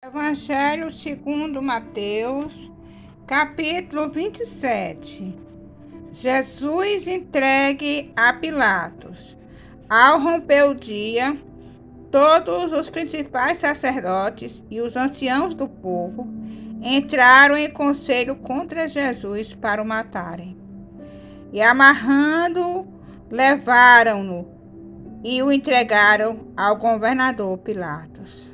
Evangelho segundo Mateus, capítulo 27. Jesus entregue a Pilatos. Ao romper o dia, todos os principais sacerdotes e os anciãos do povo entraram em conselho contra Jesus para o matarem. E amarrando-o, levaram-no e o entregaram ao governador Pilatos.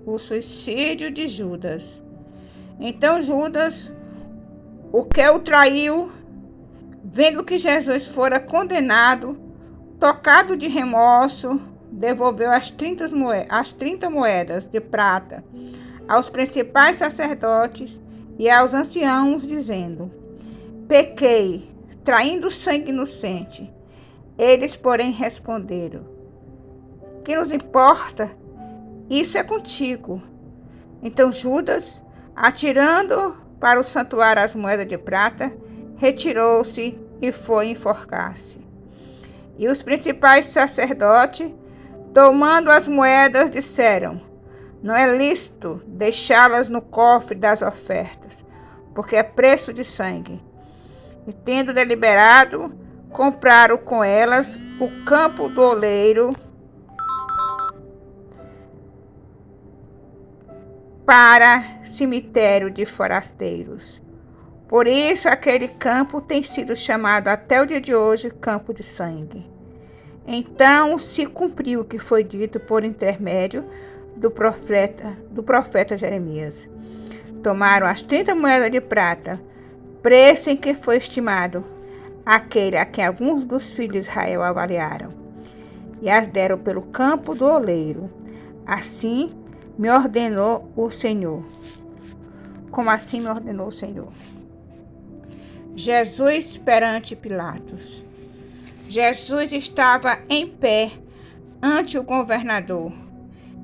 O suicídio de Judas. Então Judas, o que o traiu, vendo que Jesus fora condenado, tocado de remorso, devolveu as 30 moedas de prata aos principais sacerdotes e aos anciãos, dizendo: pequei, traindo sangue inocente. Eles, porém, responderam: que nos importa? Isso é contigo. Então Judas, atirando para o santuário as moedas de prata, retirou-se e foi enforcar-se. E os principais sacerdotes, tomando as moedas, disseram: não é lícito deixá-las no cofre das ofertas, porque é preço de sangue. E tendo deliberado, compraram com elas o campo do oleiro para cemitério de forasteiros. Por isso aquele campo tem sido chamado até o dia de hoje campo de sangue. Então se cumpriu o que foi dito por intermédio do profeta Jeremias. Tomaram as 30 moedas de prata, preço em que foi estimado aquele a quem alguns dos filhos de Israel avaliaram, e as deram pelo campo do oleiro. Assim me ordenou o Senhor. Como assim me ordenou o Senhor? Jesus perante Pilatos. Jesus estava em pé ante o governador,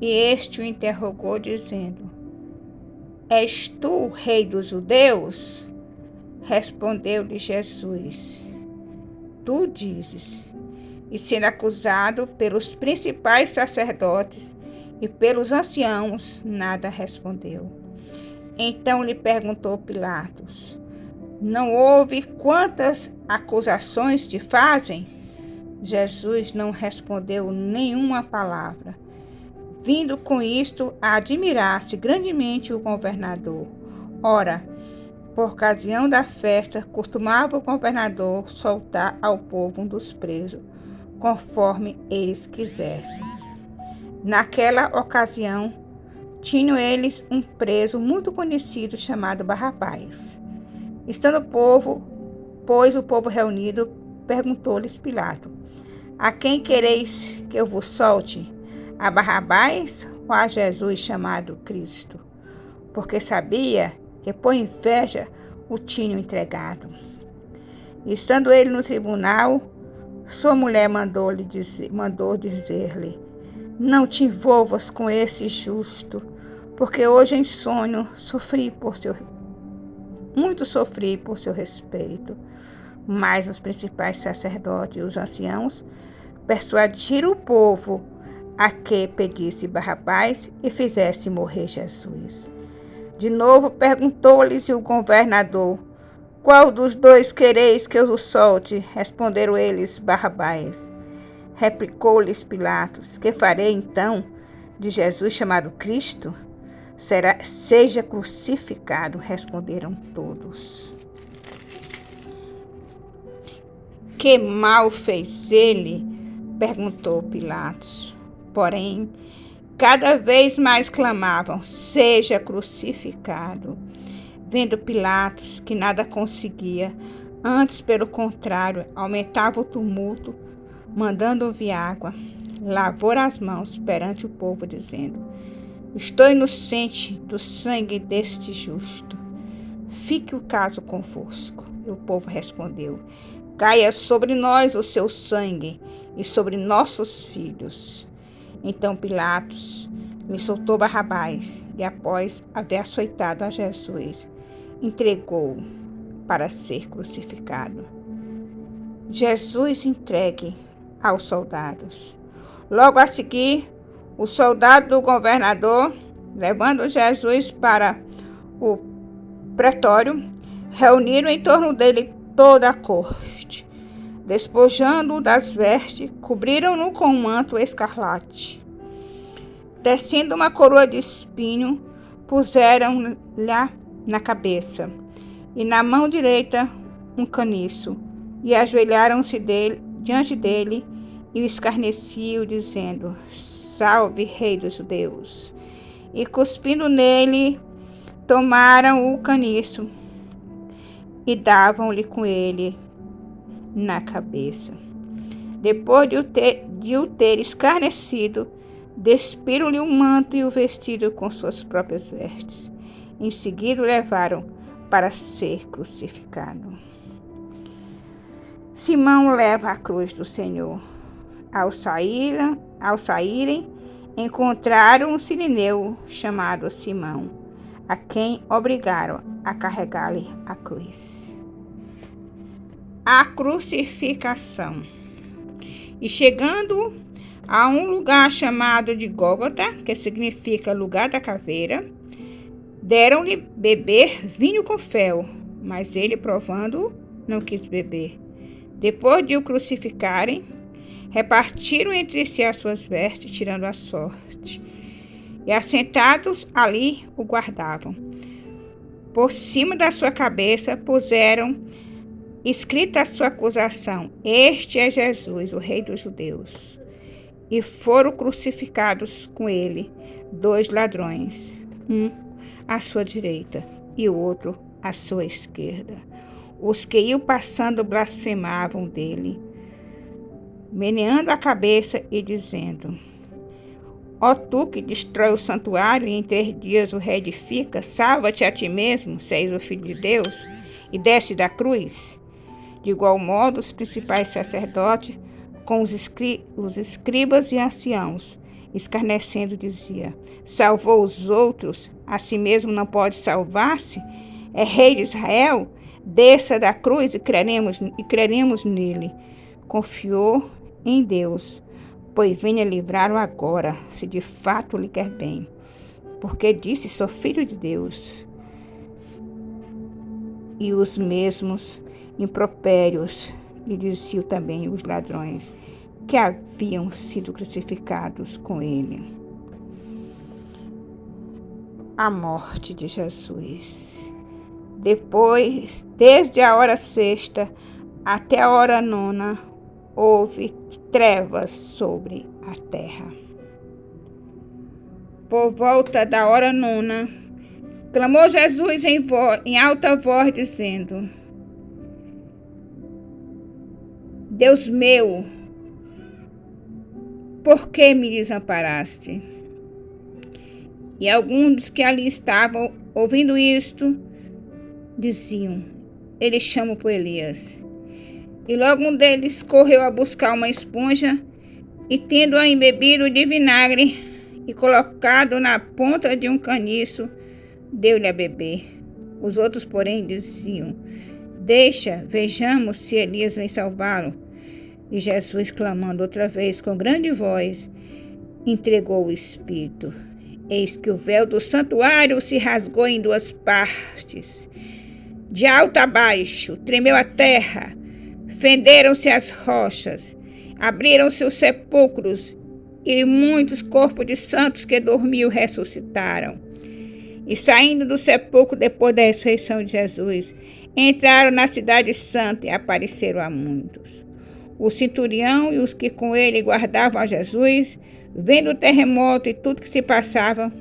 e este o interrogou, dizendo: és tu o rei dos judeus? Respondeu-lhe Jesus: tu dizes. E sendo acusado pelos principais sacerdotes e pelos anciãos, nada respondeu. Então lhe perguntou Pilatos: não ouve quantas acusações te fazem? Jesus não respondeu nenhuma palavra, vindo com isto a admirar-se grandemente o governador. Ora, por ocasião da festa, costumava o governador soltar ao povo um dos presos, conforme eles quisessem. Naquela ocasião, tinham eles um preso muito conhecido chamado Barrabás. Estando o povo reunido, perguntou-lhes Pilato: a quem quereis que eu vos solte? A Barrabás ou a Jesus chamado Cristo? Porque sabia que por inveja o tinham entregado. Estando ele no tribunal, sua mulher mandou dizer-lhe: não te envolvas com esse justo, porque hoje em sonho muito sofri por seu respeito. Mas os principais sacerdotes e os anciãos persuadiram o povo a que pedisse Barrabás e fizesse morrer Jesus. De novo perguntou-lhes o governador: qual dos dois quereis que eu o solte? Responderam eles: Barrabás. Replicou-lhes Pilatos: que farei então de Jesus chamado Cristo? Seja crucificado. Responderam todos. Que mal fez ele? Perguntou Pilatos. Porém, cada vez mais clamavam: seja crucificado. Vendo Pilatos que nada conseguia, antes, pelo contrário, aumentava o tumulto, mandando ouvir água, lavou as mãos perante o povo, dizendo: estou inocente do sangue deste justo. Fique o caso convosco. E o povo respondeu: caia sobre nós o seu sangue e sobre nossos filhos. Então Pilatos lhe soltou Barrabás e, após haver açoitado a Jesus, entregou-o para ser crucificado. Jesus entregue aos soldados. Logo a seguir, o soldado do governador Levando Jesus para o pretório, reuniram em torno dele toda a corte. Despojando-o das vestes, cobriram-no com um manto escarlate. Tecendo uma coroa de espinho, puseram-lhe na cabeça, e na mão direita um caniço, e ajoelharam-se diante dele, e o escarneciam, dizendo: Salve, Rei dos Judeus! E cuspindo nele, tomaram o caniço, e davam-lhe com ele na cabeça. Depois de o ter escarnecido, despiram-lhe o manto e o vestido com suas próprias vestes. Em seguida o levaram para ser crucificado. Simão leva a cruz do Senhor. Ao saírem, encontraram um sirineu chamado Simão, a quem obrigaram a carregar-lhe a cruz. A crucificação. E chegando a um lugar chamado de Gólgota, que significa lugar da caveira, deram-lhe beber vinho com fel, mas ele, provando, não quis beber. Depois de o crucificarem, repartiram entre si as suas vestes, tirando a sorte, e assentados ali o guardavam. Por cima da sua cabeça puseram escrita a sua acusação: Este é Jesus, o Rei dos Judeus. E foram crucificados com ele 2 ladrões, um à sua direita e o outro à sua esquerda. Os que iam passando blasfemavam dele, meneando a cabeça e dizendo: Ó tu que destrói o santuário e em 3 dias o reedifica, salva-te a ti mesmo, se és o Filho de Deus, e desce da cruz. De igual modo, os principais sacerdotes, com os escribas e anciãos, escarnecendo, dizia: Salvou os outros, a si mesmo não pode salvar-se? É rei de Israel? Desça da cruz e creremos nele. Confiou em Deus, pois venha livrá-lo agora, se de fato lhe quer bem. Porque disse: Sou filho de Deus. E os mesmos impropérios lhe diziam também os ladrões que haviam sido crucificados com ele. A morte de Jesus. Depois, desde a hora 6ª até a hora 9ª, houve trevas sobre a terra. Por volta da hora 9ª, clamou Jesus em alta voz, dizendo: Deus meu, por que me desamparaste? E alguns que ali estavam, ouvindo isto, diziam: Ele chama por Elias. E logo um deles correu a buscar uma esponja e, tendo-a embebido de vinagre e colocado na ponta de um caniço, deu-lhe a beber. Os outros, porém, diziam: Deixa, vejamos se Elias vem salvá-lo. E Jesus, clamando outra vez com grande voz, entregou o Espírito. Eis que o véu do santuário se rasgou em 2 partes, de alto a baixo, tremeu a terra, fenderam-se as rochas, abriram-se os sepulcros, e muitos corpos de santos que dormiam ressuscitaram. E saindo do sepulcro depois da ressurreição de Jesus, entraram na cidade santa e apareceram a muitos. O centurião e os que com ele guardavam a Jesus, vendo o terremoto e tudo que se passava,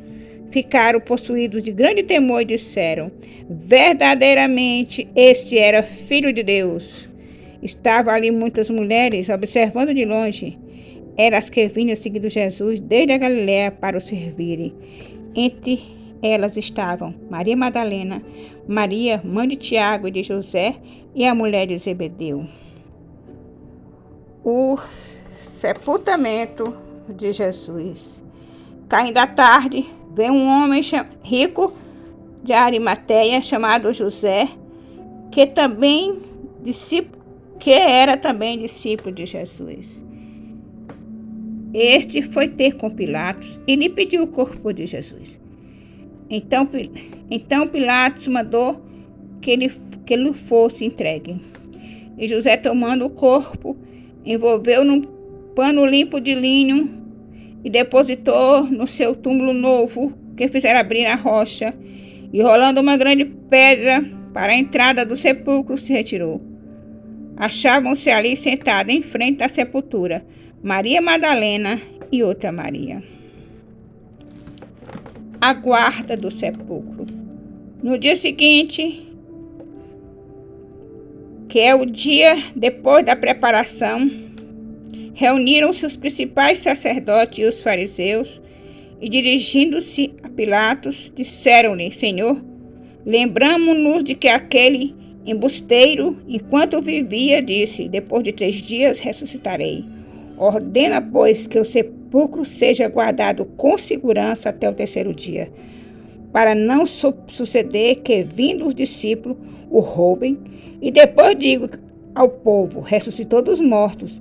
ficaram possuídos de grande temor e disseram: Verdadeiramente este era Filho de Deus. Estavam ali muitas mulheres observando de longe. Eram as que vinham seguindo Jesus desde a Galiléia para o servirem. Entre elas estavam Maria Madalena, Maria, mãe de Tiago e de José, e a mulher de Zebedeu. O sepultamento de Jesus. Caindo a tarde, veio um homem rico de Arimateia, chamado José, que era também discípulo de Jesus. Este foi ter com Pilatos e lhe pediu o corpo de Jesus. Então Pilatos mandou que ele fosse entregue. E José, tomando o corpo, envolveu num pano limpo de linho e depositou no seu túmulo novo, que fizeram abrir a rocha, e rolando uma grande pedra para a entrada do sepulcro, se retirou. Achavam-se ali sentadas em frente à sepultura Maria Madalena e outra Maria. A guarda do sepulcro. No dia seguinte, que é o dia depois da preparação, reuniram-se os principais sacerdotes e os fariseus, e dirigindo-se a Pilatos, disseram-lhe: Senhor, lembramo-nos de que aquele embusteiro, enquanto vivia, disse: depois de 3 dias ressuscitarei. Ordena, pois, que o sepulcro seja guardado com segurança até o 3º dia, para não suceder que, vindo os discípulos, o roubem, e depois digo ao povo: ressuscitou dos mortos,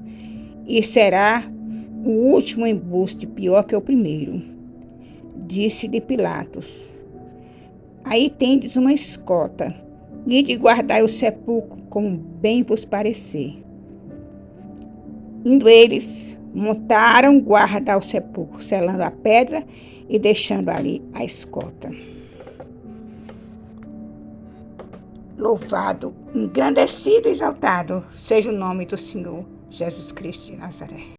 e será o último embuste pior que o primeiro. Disse-lhe Pilatos: aí tendes uma escolta, e de guardar o sepulcro como bem vos parecer. Indo eles, montaram guarda ao sepulcro, selando a pedra e deixando ali a escolta. Louvado, engrandecido e exaltado seja o nome do Senhor Jesus Cristo de Nazaré.